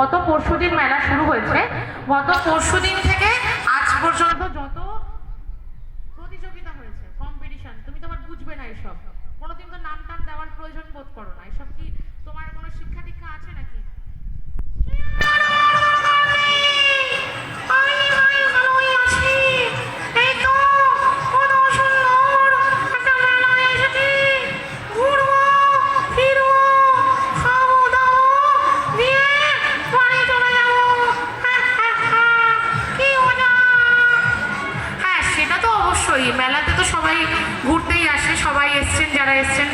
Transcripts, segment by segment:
গত পরশুদিন মেলা শুরু হয়েছে। গত পরশুদিন থেকে আজ পর্যন্ত যত প্রতিযোগিতা হয়েছে, কম্পিটিশন, তুমি তো আবার বুঝবে না এসব, কোনোদিন তো নাম টাম দেওয়ার প্রয়োজন বোধ করো না। এসব কি তোমার কোনো শিক্ষা দীক্ষা আছে নাকি? মেলাতে তো সবাই ঘুরতেই আসে, সবাই এসছেন, যারা এসছেন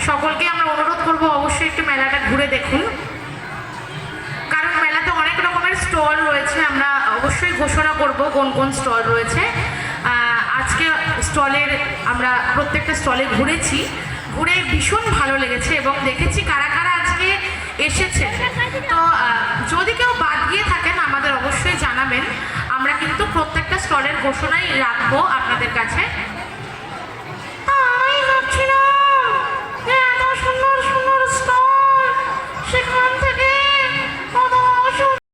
সকলকে আমরা অনুরোধ করব অবশ্যই একটু মেলাটা ঘুরে দেখুন, কারণ মেলাতে অনেক রকমের স্টল রয়েছে। আমরা অবশ্যই ঘোষণা করব কোন কোন স্টল রয়েছে। আজকে স্টলের আমরা প্রত্যেকটা স্টলে ঘুরেছি, ঘুরে ভীষণ ভালো লেগেছে এবং দেখেছি কারা কারা আজকে এসেছে। তো যদি কেউ বাদ গিয়ে থাকেন আমাদের অবশ্যই জানাবেন, আমরা কিন্তু প্রত্যেকটা স্টলের ঘোষণাই রাখবো আপনাদের কাছে।